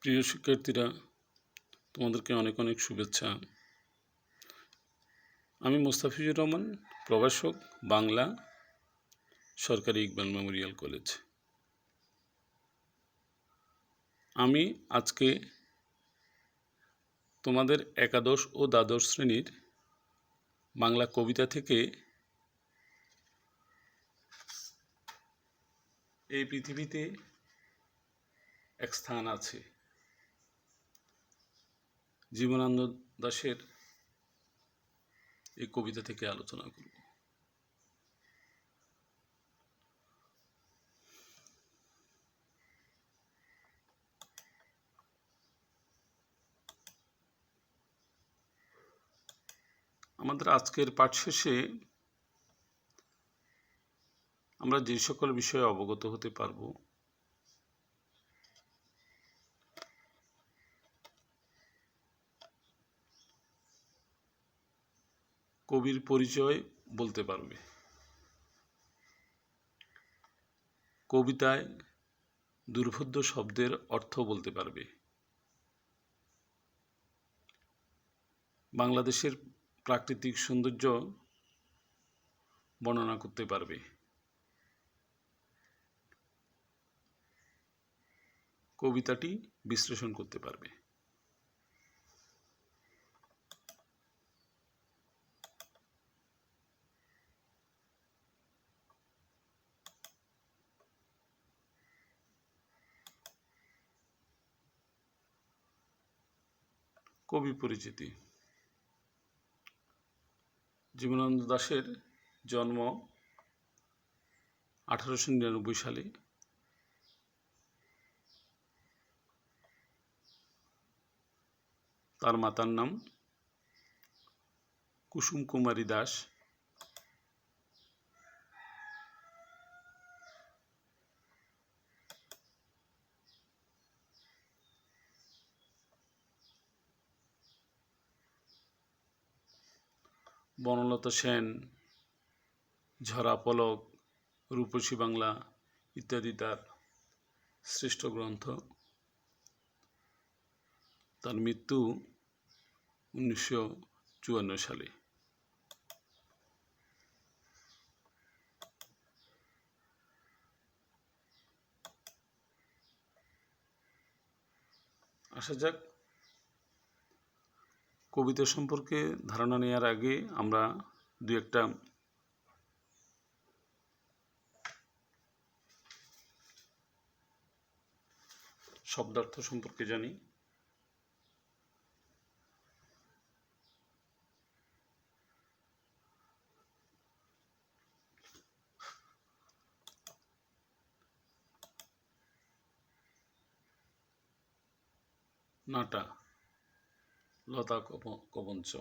প্রিয় শিক্ষার্থীরা, তোমাদেরকে অনেক অনেক শুভেচ্ছা। আমি মোস্তাফিজুর রহমান, প্রভাষক, বাংলা, সরকারি ইকবাল মেমোরিয়াল কলেজ। আমি আজকে তোমাদের একাদশ ও দ্বাদশ শ্রেণীর বাংলা কবিতা থেকে এই পৃথিবীতে এক স্থান আছে জীবনানন্দ দাশের এই কবিতা থেকে আলোচনা করব। আমাদের আজকের পাঠ শেষে আমরা যে সকল বিষয়ে অবগত হতে পারব, কবির পরিচয় বলতে পারবে, কবিতায় দুর্বোধ্য শব্দের অর্থ বলতে পারবে, বাংলাদেশের প্রাকৃতিক সৌন্দর্য বর্ণনা করতে পারবে, কবিতাটি বিশ্লেষণ করতে পারবে। কবি পরিচিতি। জীবনানন্দ দাশের জন্ম 1899 সালে। তার মাতার নাম কুসুম কুমারী দাস। বনলতা সেন, ঝরা পলক, রূপসী বাংলা ইত্যাদি তার শ্রেষ্ঠ গ্রন্থ। তার মৃত্যু 1954 সালে। আসা যাক, কবিতা সম্পর্কে ধারণা নেওয়ার আগে আমরা দু একটা শব্দার্থ সম্পর্কে জানি। নাটা, লতা কবঞ্চ।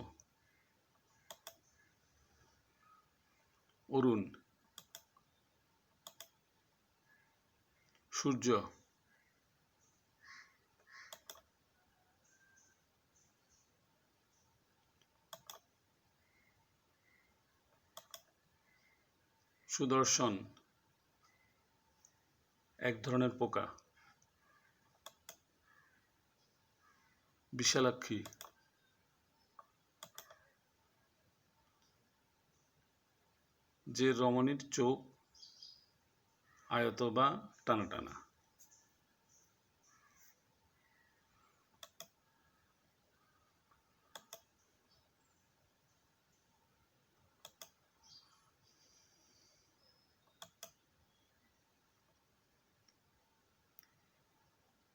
অরুণ, সূর্য। সুদর্শন, এক ধরনের পোকা। বিশালাক্ষী, যে রমণীর চোখ আয়ত বা টানা টানা।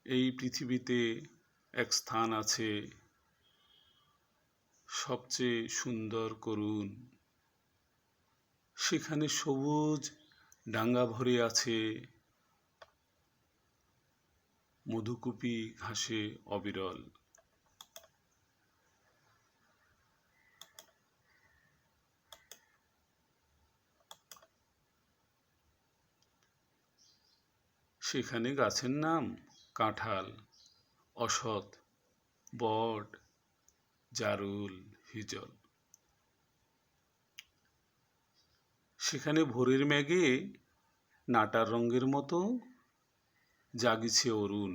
এই পৃথিবীতে এক স্থান আছে সবচেয়ে সুন্দর করুণ, সেখানে সবুজ ডাঙ্গা ভরে আছে, মধুকুপি ঘাসে অবিরল। সেখানে গাছের নাম কাঁঠাল, অশথ, বট, জারুল, হিজল। সেখানে ভোরের মেঘে নাটার রঙের মতো জাগিছে অরুণ।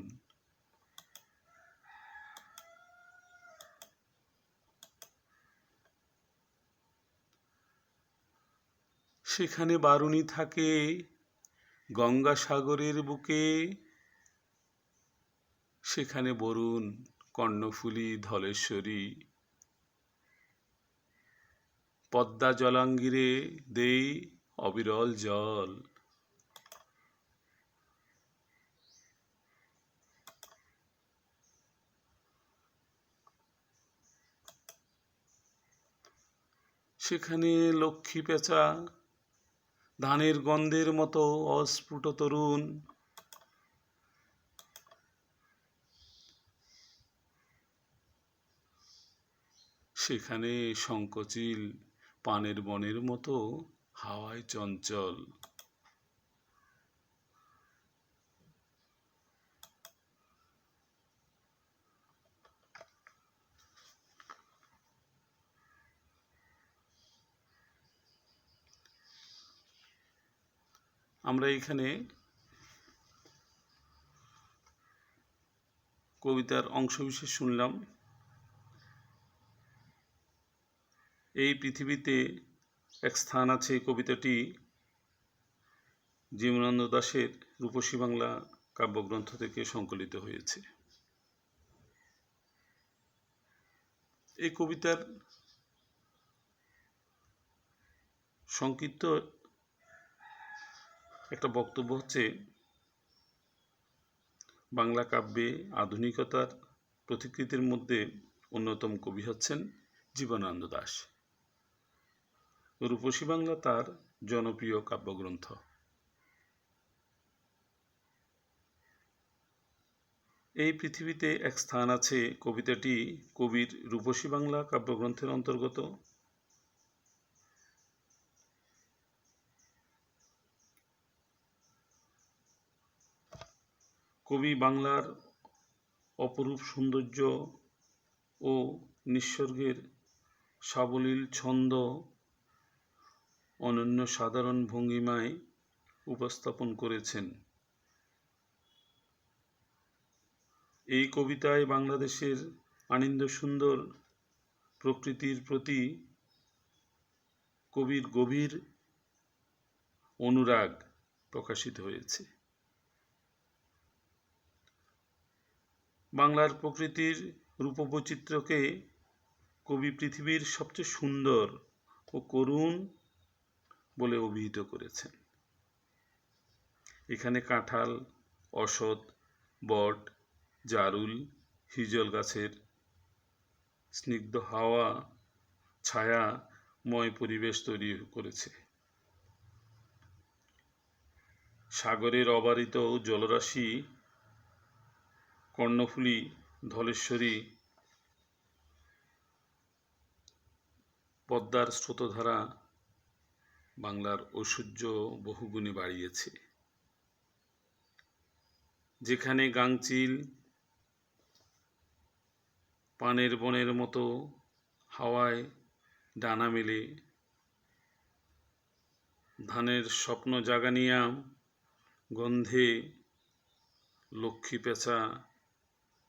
সেখানে বারুণী থাকে গঙ্গাসাগরের বুকে, সেখানে বরুণ কর্ণফুলী ধলেশ্বরী, পদ্মা জলাঙ্গিরে দেই অবিরল জল। সেখানে লক্ষ্মী পেঁচা ধানের গন্ধের মতো অস্ফুট তরুণ, সেখানে শঙ্খচিল পানের বনের মতো হাওয়ায় চঞ্চল। আমরা এখানে কবিতার অংশবিশেষ শুনলাম। এই পৃথিবীতে এক স্থান আছে কবিতাটি জীবনানন্দ দাশের রূপসী বাংলা কাব্যগ্রন্থ থেকে সংকলিত হয়েছে। এই কবিতার সংক্ষিপ্ত একটা বক্তব্য হচ্ছে, বাংলা কাব্যে আধুনিকতার প্রতিকৃতির মধ্যে অন্যতম কবি হচ্ছেন জীবনানন্দ দাশ। রূপসী বাংলা তার জনপ্রিয় কাব্যগ্রন্থ। এই পৃথিবীতে এক স্থান আছে কবিতাটি কবির রূপসী বাংলা কাব্যগ্রন্থের অন্তর্গত। কবি বাংলার অপরূপ সৌন্দর্য ও নিঃসর্গের সাবলীল ছন্দ অনন্য সাধারণ ভঙ্গিমায় উপস্থাপন করেছেন। এই কবিতায় বাংলাদেশের আনন্দ সুন্দর প্রকৃতির প্রতি কবির গভীর অনুরাগ প্রকাশিত হয়েছে। বাংলার প্রকৃতির রূপবৈচিত্র্যকে কবি পৃথিবীর সবচেয়ে সুন্দর ও করুণ বলে অভিহিত করেছেন। এখানে কাঁঠাল, অশ্বত্থ, বট, জারুল, হিজল গাছের স্নিগ্ধ হাওয়া ছায়াময় পরিবেশ তৈরি করেছে। সাগরের অবারিত জলরাশি, কর্ণফুলী, ধলেশ্বরী, পদ্মার স্রোতধারা বাংলার ঐশ্বর্য বহুগুণে বাড়িয়েছে। যেখানে গাংচিল পানের বনের মতো হাওয়ায় ডানা মেলে, ধানের স্বপ্ন জাগানিয়া গন্ধে লক্ষ্মী পেঁচা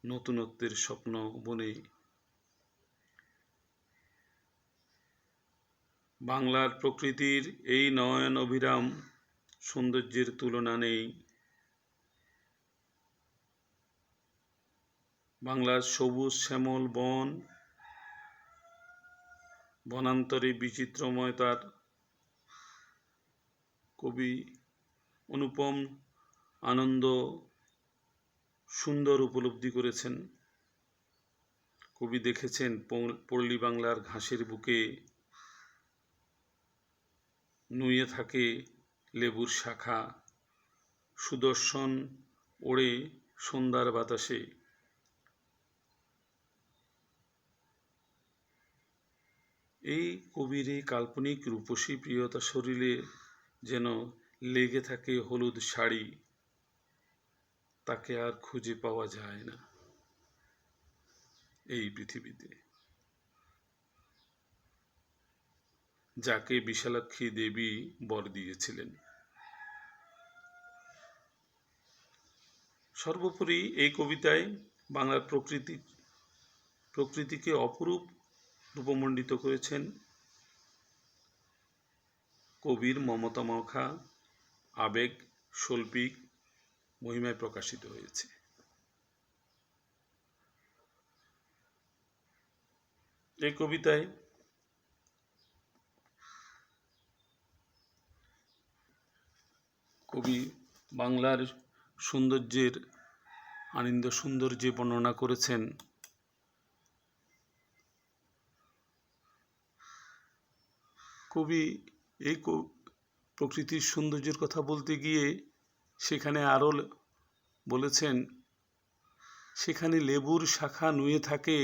নতুনত্বের স্বপ্ন বনে, বাংলার প্রকৃতির এই নয়ন অভিরাম সৌন্দর্যের তুলনা নেই। বাংলার সবুজ শ্যামল বন, বনান্তরে বিচিত্রময়তার কবি অনুপম আনন্দ সুন্দর উপলব্ধি করেছেন। কবি দেখেছেন পল্লী বাংলার ঘাসের বুকে নুয়ে থাকে লেবুর শাখা, সুদর্শন ওড়ে সন্ধ্যার বাতাসে। এই কবির এই কাল্পনিক রূপসী প্রিয়তা শরীরে যেন লেগে থাকে হলুদ শাড়ি, তাকে আর খুঁজে পাওয়া যায় না এই পৃথিবীতে। যাকে বিশালাক্ষী দেবী বর দিয়েছিলেন। সর্বোপরি এই কবিতায় বাংলার প্রকৃতিকে অপরূপ রূপমণ্ডিত করেছেন কবির মমতামাখা আবেগ শৈল্পিক মহিমায় প্রকাশিত হয়েছে। এই কবিতায় কবি বাংলার সৌন্দর্যের আনন্দ সৌন্দর্যে বর্ণনা করেছেন। কবি এই প্রকৃতির সৌন্দর্যের কথা বলতে গিয়ে সেখানে আরও বলেছেন, সেখানে লেবুর শাখা নুয়ে থাকে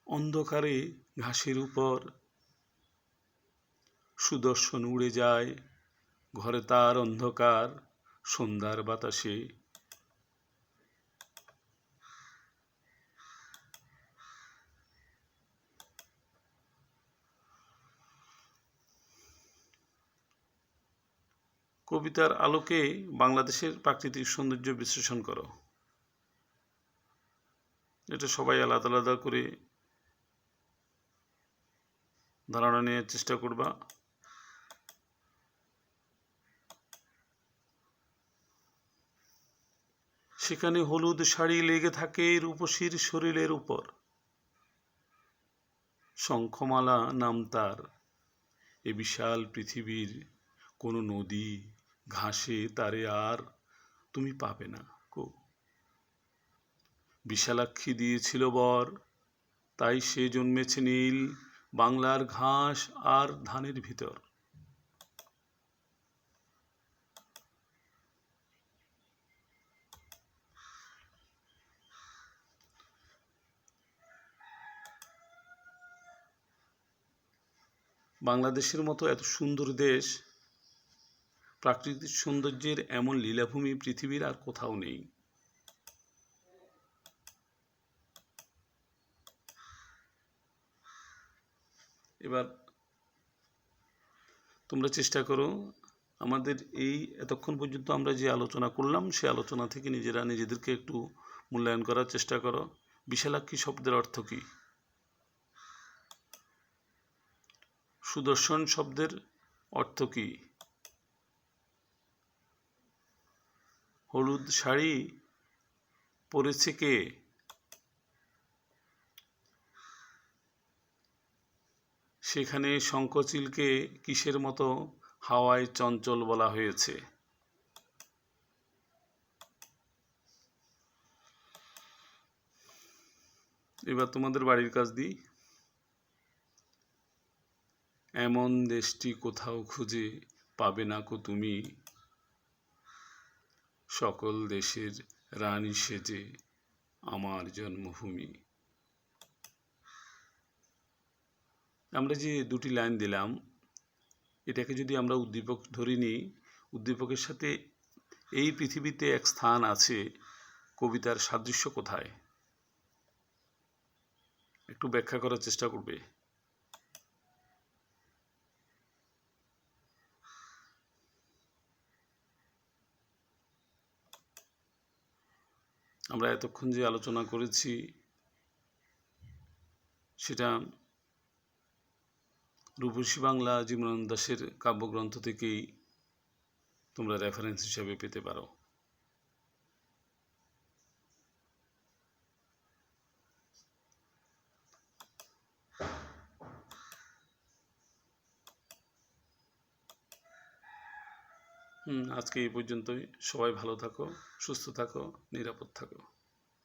অন্ধকারে ঘাসের উপর, সুদর্শন উড়ে যায় ঘরে তার অন্ধকার সন্ধ্যার বাতাসে। কবিতার আলোকে বাংলাদেশের প্রাকৃতিক সৌন্দর্য বিশ্লেষণ করো। এটা সবাই আলাদা আলাদা করে ধারণা নেওয়ার চেষ্টা করবা। সেখানে হলুদ শাড়ি লেগে থাকে রূপসীর শরীরের উপর, শঙ্খমালা নাম তার। এ বিশাল পৃথিবীর কোনো নদী ঘাসে তারে আর তুমি পাবে না কো। বিশালাক্ষী দিয়েছিল বর, তাই সে জন্মেছে নীল বাংলার ঘাস আর ধানের ভিতর। বাংলাদেশের মতো এত সুন্দর দেশ, প্রাকৃতিক সৌন্দর্যের এমন লীলাভূমি পৃথিবীর আর কোথাও নেই। এবার তোমরা চেষ্টা করো আমাদের এই এতক্ষণ পর্যন্ত আমরা যে আলোচনা করলাম সে আলোচনা থেকে নিজেদেরকে একটু মূল্যায়ন করার চেষ্টা করো। বিশালাক্ষী শব্দের অর্থ কী? সুদর্শন শব্দের অর্থ কী? হলুদ শাড়ি পরেছে কে? সেখানে শঙ্খচিলকে কিসের মতো হাওয়ায় চঞ্চল বলা হয়েছে? এবার তোমাদের বাড়ির কাজ দিই। এমন দেশটি কোথাও খুঁজে পাবে না কো তুমি, সকল দেশের রানী সেজে আমার জন্মভূমি। আমরা যে দুটি লাইন দিলাম, এটাকে যদি আমরা উদ্দীপক ধরে নিই, উদ্দীপকের সাথে এই পৃথিবীতে এক স্থান আছে, কবিতার সাদৃশ্য কোথায়? একটু ব্যাখ্যা করার চেষ্টা করবে। আমরা এতক্ষণ যে আলোচনা করেছি সেটা রূপসী বাংলা জীবনানন্দ দাশের কাব্যগ্রন্থ থেকেই তোমরা রেফারেন্স হিসাবে পেতে পারো। আজকে এই পর্যন্তই। সবাই ভালো থাকো, সুস্থ থাকো, নিরাপদ থাকো।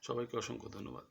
সবাইকে অসংখ্য ধন্যবাদ।